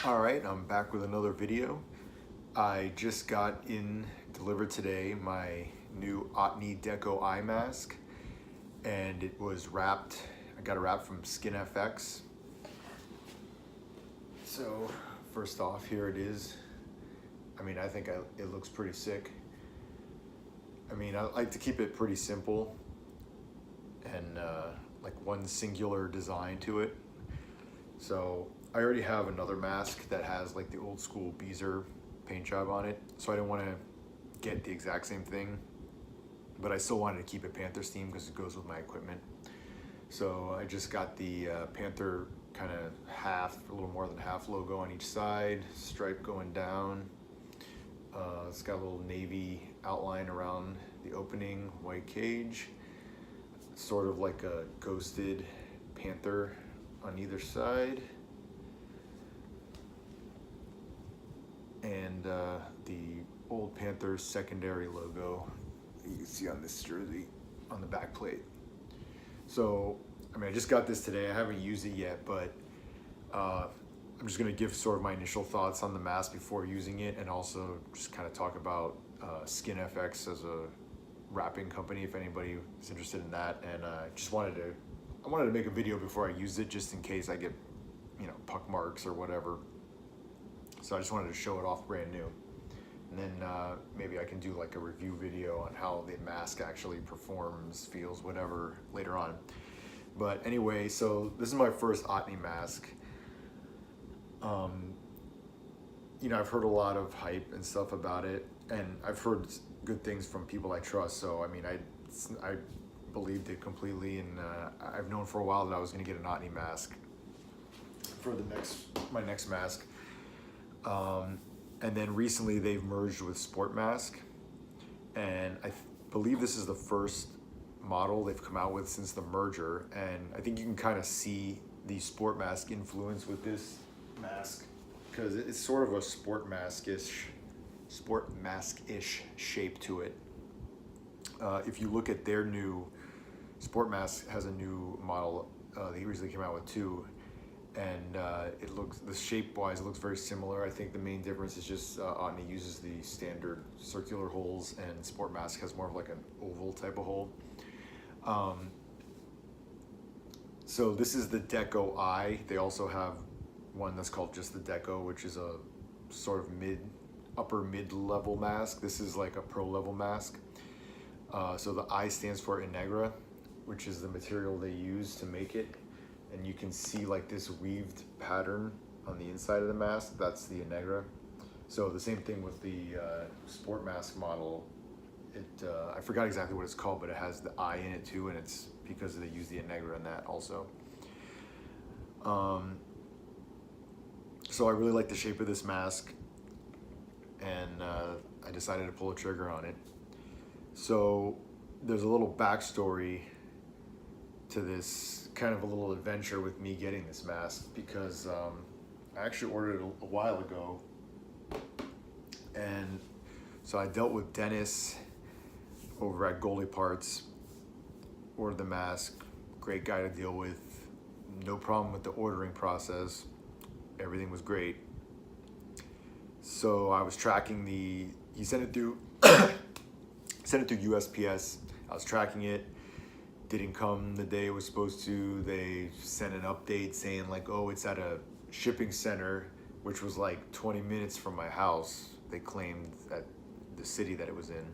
All right, I'm back with another video. I just got delivered today my new OTNY Deco-i mask, and it was wrapped. I got it wrapped from SkinFX. So first off, here it is. I mean, I think it looks pretty sick. I mean, I like to keep it pretty simple and like one singular design to it. So I already have another mask that has like the old school Beezer paint job on it, so I didn't want to get the exact same thing, but I still wanted to keep it Panther themed because it goes with my equipment. So I just got the Panther kind of a little more than half logo on each side, stripe going down. It's got a little navy outline around the opening, white cage, sort of like a ghosted panther on either side, and the old Panther secondary logo you can see on this jersey on the back plate. So I mean, I just got this today. I haven't used it yet, but I'm just going to give sort of my initial thoughts on the mask before using it, and also just kind of talk about SkinFX as a wrapping company if anybody is interested in that. And I wanted to make a video before I used it, just in case I get, puck marks or whatever. So I just wanted to show it off brand new, and then maybe I can do like a review video on how the mask actually performs, feels, whatever later on. But anyway, so this is my first OTNY mask. I've heard a lot of hype and stuff about it, and I've heard good things from people I trust. So I mean, I believed it completely, and I've known for a while that I was going to get an OTNY mask for my next mask. And then recently they've merged with Sport Mask, and I believe this is the first model they've come out with since the merger, and I think you can kind of see the Sport Mask influence with this mask, because it's sort of a sport mask-ish shape to it. If you look at their new Sport Mask, has a new model they recently came out with too, and the shape-wise, it looks very similar. I think the main difference is just OTNY uses the standard circular holes, and Sport Mask has more of like an oval type of hole. So this is the Deco-i. They also have one that's called just the Deco, which is a sort of upper mid-level mask. This is like a pro-level mask. So the I stands for Integra, which is the material they use to make it. And you can see like this weaved pattern on the inside of the mask. That's the Integra. So the same thing with the Sport Mask model. I forgot exactly what it's called, but it has the I in it too, and it's because they use the Integra in that also. So I really like the shape of this mask, and I decided to pull a trigger on it. So there's a little backstory to this, kind of a little adventure with me getting this mask, because I actually ordered it a while ago, and so I dealt with Dennis over at Goalie Parts, ordered the mask, great guy to deal with, no problem with the ordering process, everything was great. So I was tracking he sent it through USPS. I was tracking it, didn't come the day it was supposed to. They sent an update saying like, oh, it's at a shipping center, which was like 20 minutes from my house. They claimed at the city that it was in.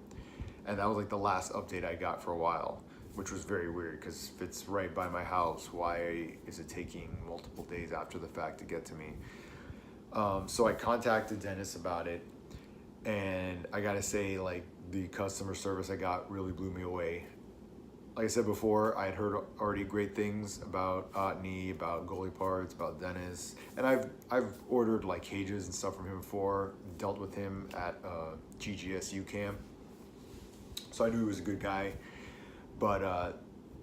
And that was like the last update I got for a while, which was very weird, because if it's right by my house, why is it taking multiple days after the fact to get to me? So I contacted Dennis about it, and I gotta say, like, the customer service I got really blew me away. Like I said before, I had heard already great things about OTNY, about Goalie Parts, about Dennis, and I've ordered like cages and stuff from him before, dealt with him at GGSU camp, so I knew he was a good guy. But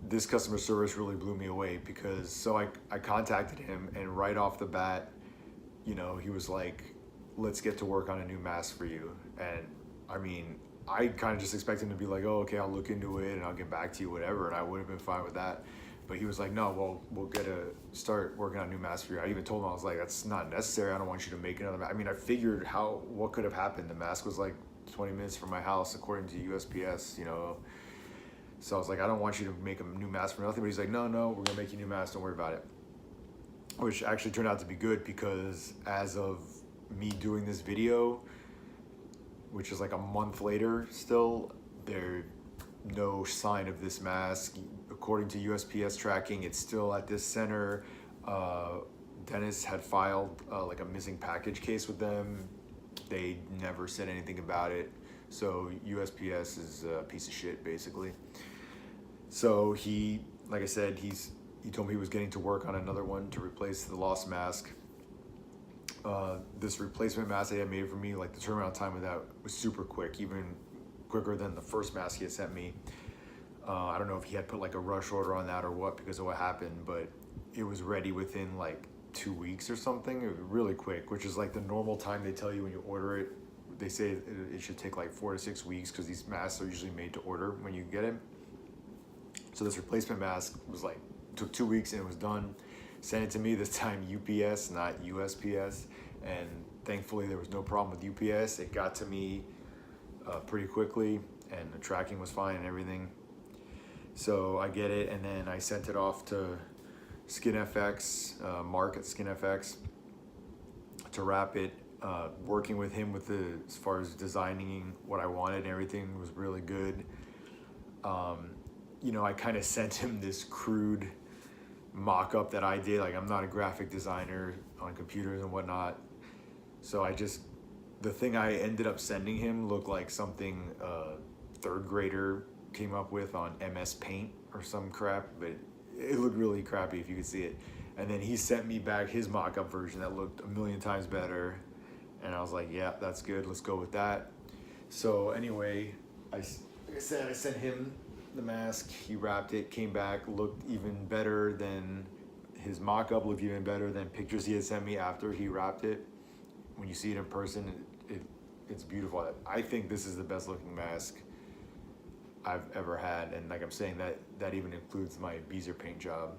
this customer service really blew me away, because so I contacted him, and right off the bat, he was like, let's get to work on a new mask for you. And I mean, I kind of just expected him to be like, oh, okay, I'll look into it and I'll get back to you, whatever, and I would have been fine with that. But he was like, no, well, we'll start working on a new mask for you. I even told him, I was like, that's not necessary. I don't want you to make another mask. I mean, I figured what could have happened. The mask was like 20 minutes from my house, according to USPS, you know. So I was like, I don't want you to make a new mask for nothing. But he's like, no, we're gonna make you a new mask. Don't worry about it. Which actually turned out to be good, because as of me doing this video, which is like a month later still, there's no sign of this mask. According to USPS tracking, it's still at this center. Dennis had filed like a missing package case with them. They never said anything about it. So USPS is a piece of shit, basically. So he, like I said, he told me he was getting to work on another one to replace the lost mask. This replacement mask they had made for me, like the turnaround time of that was super quick, even quicker than the first mask he had sent me. I don't know if he had put like a rush order on that or what, because of what happened, but it was ready within like 2 weeks or something. It was really quick, which is like the normal time they tell you when you order it. They say it should take like 4 to 6 weeks, because these masks are usually made to order when you get it. So this replacement mask was like, took 2 weeks and it was done. Sent it to me, this time UPS, not USPS. And thankfully there was no problem with UPS. It got to me pretty quickly, and the tracking was fine and everything. So I get it, and then I sent it off to SkinFX, Mark at SkinFX, to wrap it. Working with him as far as designing what I wanted and everything was really good. You know, I kind of sent him this crude mock-up that I did. Like, I'm not a graphic designer on computers and whatnot. So the thing I ended up sending him looked like something third grader came up with on MS Paint or some crap, but it looked really crappy if you could see it. And then he sent me back his mock-up version that looked a million times better. And I was like, yeah, that's good. Let's go with that. So anyway, like I said, I sent him the mask. He wrapped it, came back, looked even better than his mock-up, looked even better than pictures he had sent me after he wrapped it. When you see it in person, it's beautiful. I think this is the best looking mask I've ever had. And like I'm saying, that even includes my bezier paint job.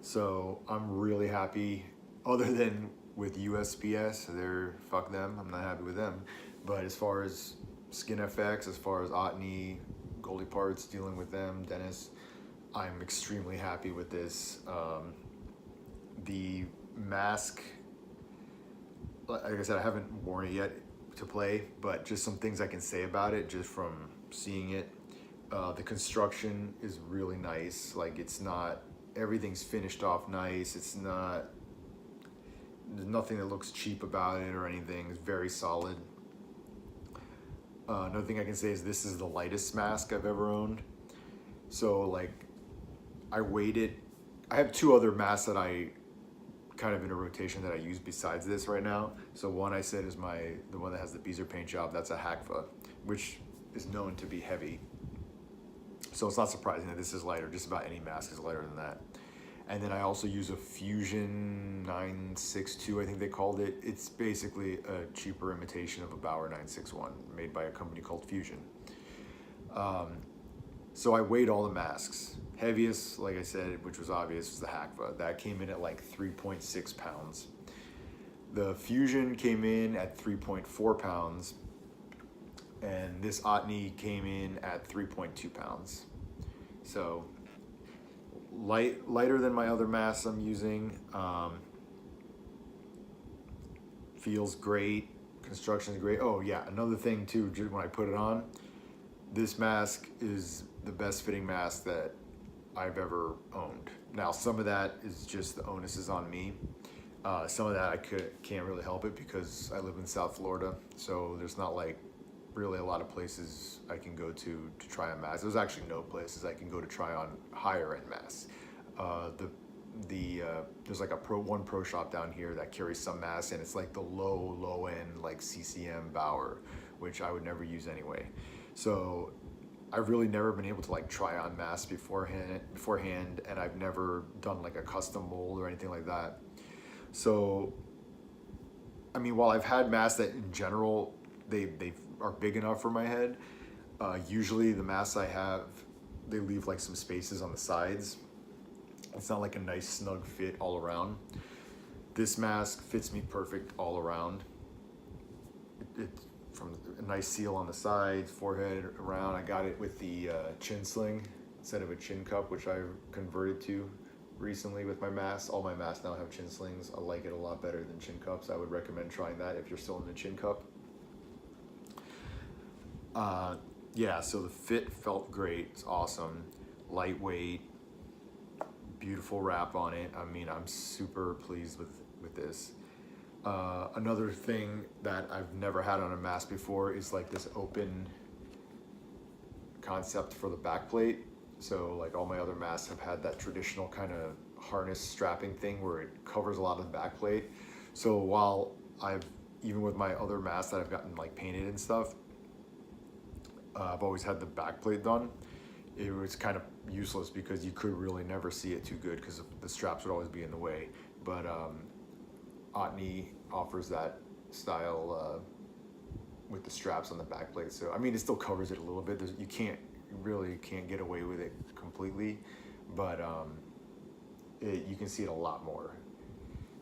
So I'm really happy, other than with USPS, fuck them, I'm not happy with them. But as far as SkinFX, as far as OTNY, Goldie Parts, dealing with them, Dennis, I'm extremely happy with this. The mask, like I said, I haven't worn it yet to play, but just some things I can say about it just from seeing it. The construction is really nice. Like, it's not, everything's finished off nice. It's not, there's nothing that looks cheap about it or anything. It's very solid. Another thing I can say is this is the lightest mask I've ever owned. So like, I have 2 other masks that I kind of in a rotation that I use besides this right now. So one I said is the one that has the bezier paint job. That's a Hackfa, which is known to be heavy. So it's not surprising that this is lighter. Just about any mask is lighter than that. And then I also use a Fusion 962, I think they called it. It's basically a cheaper imitation of a Bauer 961 made by a company called Fusion. So I weighed all the masks. Heaviest, like I said, which was obvious, was the Hackfa. That came in at like 3.6 pounds. The Fusion came in at 3.4 pounds. And this OTNY came in at 3.2 pounds. So lighter than my other masks I'm using. Feels great. Construction is great. Oh yeah, another thing too, when I put it on, this mask is the best fitting mask that I've ever owned. Now, some of that is just the onus is on me. Some of that I can't really help it because I live in South Florida, so there's not like really a lot of places I can go to try on masks. There's actually no places I can go to try on higher end masks. There's like one pro shop down here that carries some masks, and it's like the low end like CCM Bauer, which I would never use anyway. So I've really never been able to like try on masks beforehand, and I've never done like a custom mold or anything like that. So, I mean, while I've had masks that in general, they are big enough for my head, usually the masks I have they leave like some spaces on the sides. It's not like a nice snug fit all around. This mask fits me perfect all around. It's from a nice seal on the sides, forehead, around. I got it with the chin sling instead of a chin cup, which I converted to recently with my masks. All my masks now have chin slings. I like it a lot better than chin cups. I would recommend trying that if you're still in the chin cup. Yeah, so the fit felt great. It's awesome. Lightweight, beautiful wrap on it. I mean, I'm super pleased with this. Another thing that I've never had on a mask before is like this open concept for the back plate. So like all my other masks have had that traditional kind of harness strapping thing where it covers a lot of the back plate. So while even with my other masks that I've gotten like painted and stuff, I've always had the back plate done. It was kind of useless because you could really never see it too good because the straps would always be in the way. But OTNY offers that style with the straps on the back plate. So I mean, it still covers it a little bit. You really can't get away with it completely, but you can see it a lot more.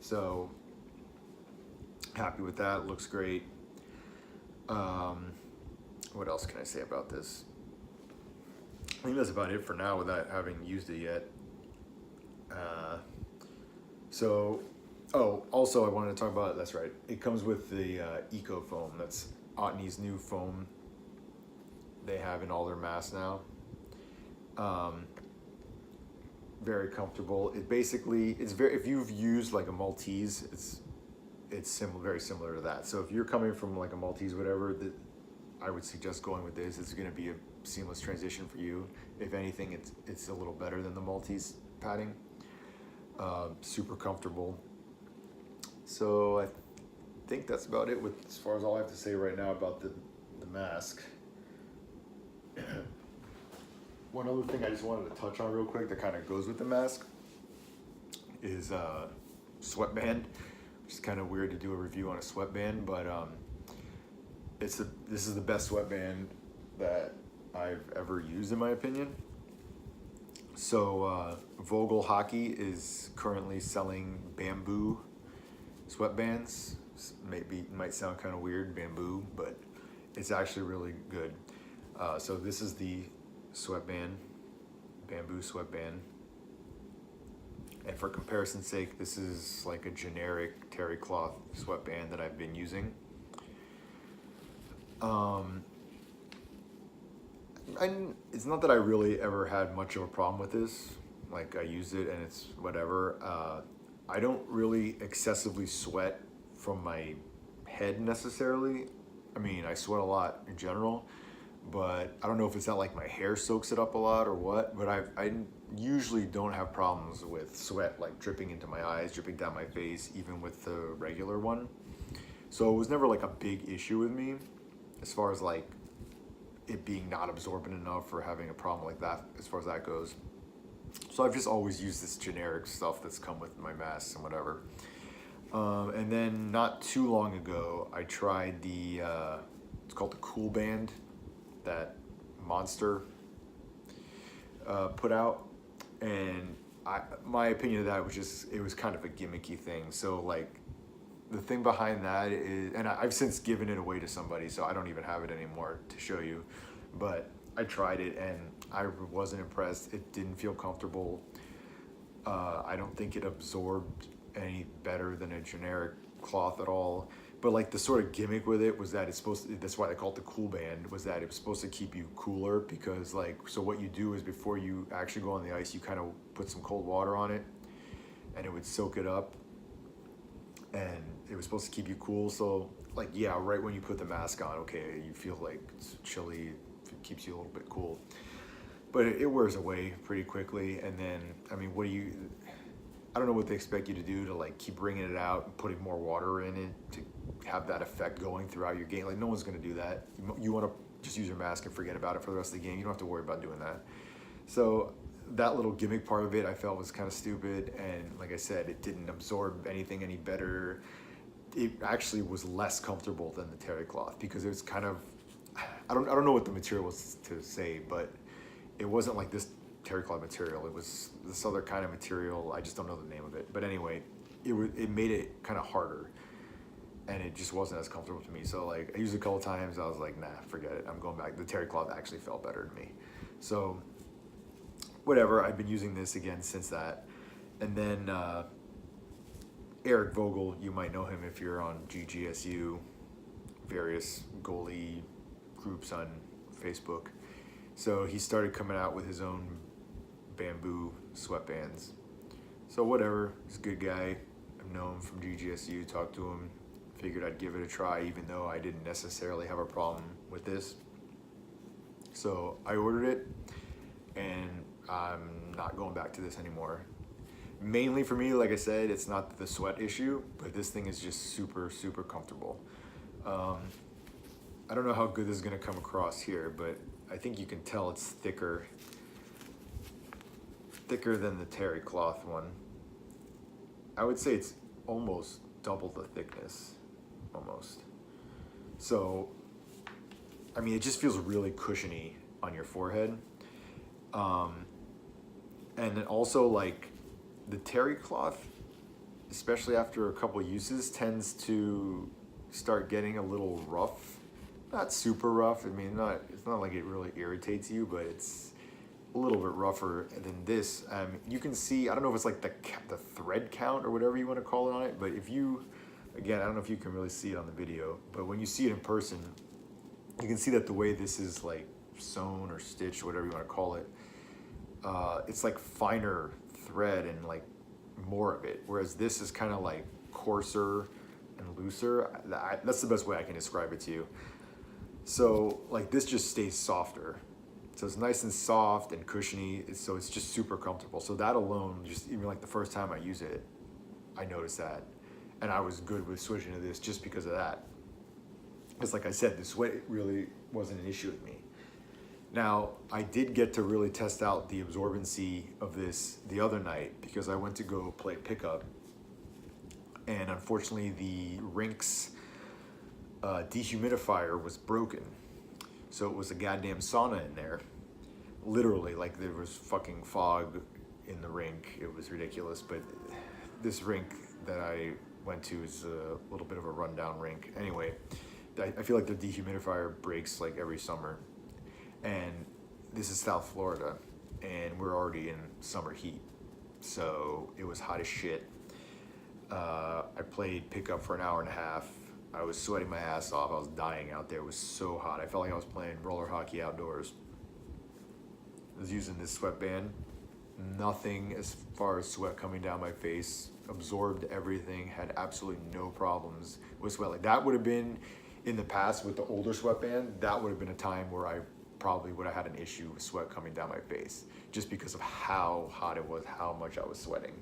So happy with that. Looks great. What else can I say about this? I think that's about it for now without having used it yet. Also I wanted to talk about, that's right, it comes with the Eco Foam. That's OTNY's new foam they have in all their masks now. Very comfortable. It basically, if you've used like a Maltese, it's very similar to that. So if you're coming from like a Maltese, whatever, I would suggest going with this. It's going to be a seamless transition for you. If anything, it's a little better than the Maltese padding. Super comfortable. So I think that's about it as far as all I have to say right now about the mask. One other thing I just wanted to touch on real quick that kind of goes with the mask is Sweatband. Which is kind of weird to do a review on a Sweatband, but this is the best sweatband that I've ever used in my opinion. So Vogel Hockey is currently selling bamboo sweatbands. Might sound kind of weird, bamboo, but it's actually really good. So this is the sweatband, bamboo sweatband. And for comparison's sake, this is like a generic terry cloth sweatband that I've been using. And it's not that I really ever had much of a problem with this. Like I used it and it's whatever. I don't really excessively sweat from my head necessarily. I mean, I sweat a lot in general, but I don't know if it's not like my hair soaks it up a lot or what, but I usually don't have problems with sweat like dripping into my eyes, dripping down my face, even with the regular one. So it was never like a big issue with me as far as like it being not absorbent enough or having a problem like that as far as that goes. So I've just always used this generic stuff that's come with my masks and whatever. And then not too long ago, I tried it's called the Cool Band that Monster put out. And my opinion of that was it was kind of a gimmicky thing. So like the thing behind that is, and I've since given it away to somebody, so I don't even have it anymore to show you, but I tried it and I wasn't impressed. It didn't feel comfortable. I don't think it absorbed any better than a generic cloth at all. But like the sort of gimmick with it was that it's supposed to, that's why they call it the Cool Band, was that it was supposed to keep you cooler because like, so what you do is before you actually go on the ice, you kind of put some cold water on it and it would soak it up and it was supposed to keep you cool. So like, yeah, right when you put the mask on, okay, you feel like it's chilly, it keeps you a little bit cool, but it wears away pretty quickly. And then, I mean, I don't know what they expect you to do to like keep bringing it out and putting more water in it to have that effect going throughout your game. Like no one's gonna do that. You wanna just use your mask and forget about it for the rest of the game. You don't have to worry about doing that. So that little gimmick part of it I felt was kind of stupid. And like I said, it didn't absorb anything any better. It actually was less comfortable than the terry cloth because it was kind of, I don't know what the material was to say, but It wasn't like this terry cloth material. It was this other kind of material. I just don't know the name of it. But anyway, it made it kind of harder, and it just wasn't as comfortable to me. So like I used it a couple times. I was like, nah, forget it. I'm going back. The terry cloth actually felt better to me. So whatever. I've been using this again since that. And then Eric Vogel, you might know him if you're on GGSU, various goalie groups on Facebook. So he started coming out with his own bamboo sweatbands. So whatever, he's a good guy. I've known him from GGSU, talked to him, figured I'd give it a try even though I didn't necessarily have a problem with this. So I ordered it, and I'm not going back to this anymore. Mainly for me, like I said, it's not the sweat issue, but this thing is just super, super comfortable. I don't know how good this is gonna come across here, but I think you can tell it's thicker than the terry cloth one. I would say it's almost double the thickness, almost. So, I mean, it just feels really cushiony on your forehead. And then also like the terry cloth, especially after a couple uses, tends to start getting a little rough. Not super rough. I mean, it's not like it really irritates you, but it's a little bit rougher than this. You can see, I don't know if it's like the thread count or whatever you want to call it on it, but if you, again, I don't know if you can really see it on the video, but when you see it in person, you can see that the way this is like sewn or stitched, whatever you want to call it, it's like finer thread and like more of it, whereas this is kind of like coarser and looser. That's the best way I can describe it to you. So like this just stays softer, so it's nice and soft and cushiony, so it's just super comfortable. So that alone, just even like the first time I use it, I noticed that, and I was good with switching to this just because of that. Because like I said, the sweat really wasn't an issue with me. Now, I did get to really test out the absorbency of this the other night because I went to go play pickup, and unfortunately the rink's dehumidifier was broken. So it was a goddamn sauna in there. Literally, like there was fucking fog in the rink. It was ridiculous, but this rink that I went to is a little bit of a rundown rink. Anyway, I feel like the dehumidifier breaks like every summer. And this is South Florida, and we're already in summer heat, so it was hot as shit. I played pickup for an hour and a half. I was sweating my ass off. I was dying out there. It was so hot. I felt like I was playing roller hockey outdoors. I was using this sweatband. Nothing as far as sweat coming down my face. Absorbed everything. Had absolutely no problems with sweat. Like that would have been in the past with the older sweatband. That would have been a time where I probably would have had an issue with sweat coming down my face just because of how hot it was, how much I was sweating.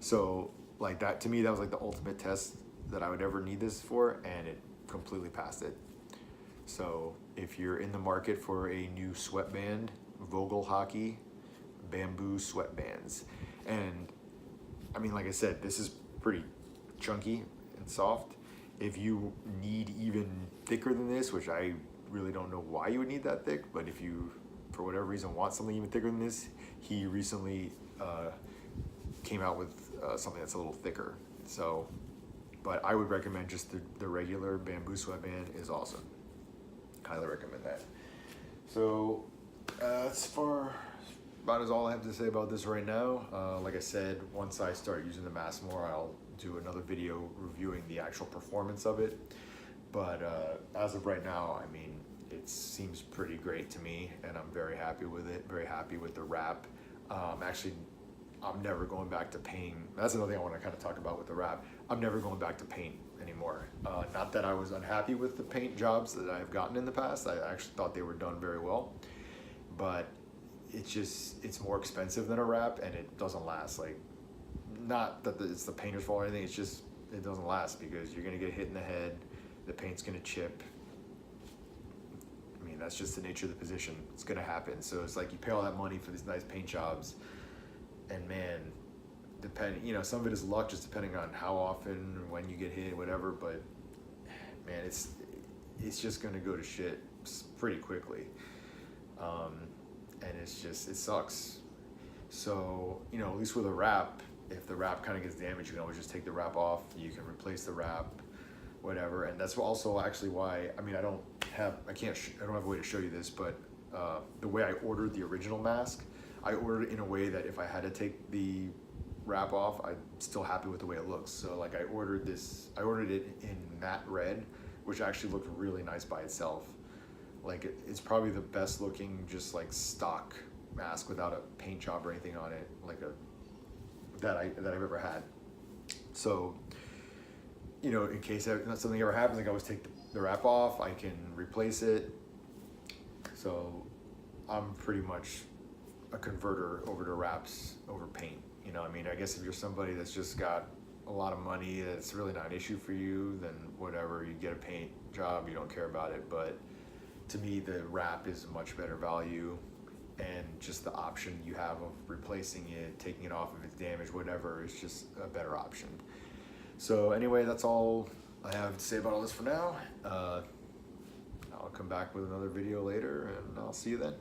So like that, to me, that was like the ultimate test that I would ever need this for, and it completely passed it. So if you're in the market for a new sweatband, Vogel Hockey bamboo sweatbands. And I mean, like I said, this is pretty chunky and soft. If you need even thicker than this, which I really don't know why you would need that thick, but if you, for whatever reason, want something even thicker than this, he recently came out with something that's a little thicker. So, but I would recommend just the regular bamboo sweatband is awesome. Highly recommend that. So, as far about as all I have to say about this right now. Like I said, once I start using the mask more, I'll do another video reviewing the actual performance of it. But as of right now, I mean, it seems pretty great to me, and I'm very happy with it. Very happy with the wrap. Actually, I'm never going back to paint. That's another thing I want to kind of talk about with the wrap. I'm never going back to paint anymore. Not that I was unhappy with the paint jobs that I've gotten in the past. I actually thought they were done very well, but it's more expensive than a wrap, and it doesn't last. Like, not that it's the painter's fault or anything, it's just it doesn't last because you're gonna get hit in the head, the paint's gonna chip. I mean, that's just the nature of the position. It's gonna happen. So it's like you pay all that money for these nice paint jobs, and man, some of it is luck, just depending on how often, when you get hit, whatever. But man, it's just gonna go to shit pretty quickly. and it's just, it sucks. So, you know, at least with a wrap, if the wrap kind of gets damaged, you can always just take the wrap off, you can replace the wrap, whatever. And that's also actually why, I mean, I don't have a way to show you this, but the way I ordered the original mask, I ordered it in a way that if I had to take the wrap off, I'm still happy with the way it looks. So like I ordered it in matte red, which actually looked really nice by itself. Like it's probably the best looking, just like stock mask without a paint job or anything on it, like that I've ever had. So, you know, in case something ever happens, I can always take the wrap off, I can replace it. So I'm pretty much a converter over to wraps over paint. You know, I mean, I guess if you're somebody that's just got a lot of money, that's really not an issue for you, then whatever, you get a paint job, you don't care about it. But to me, the wrap is a much better value, and just the option you have of replacing it, taking it off if it's damaged, whatever, is just a better option. So anyway, that's all I have to say about all this for now. I'll come back with another video later, and I'll see you then.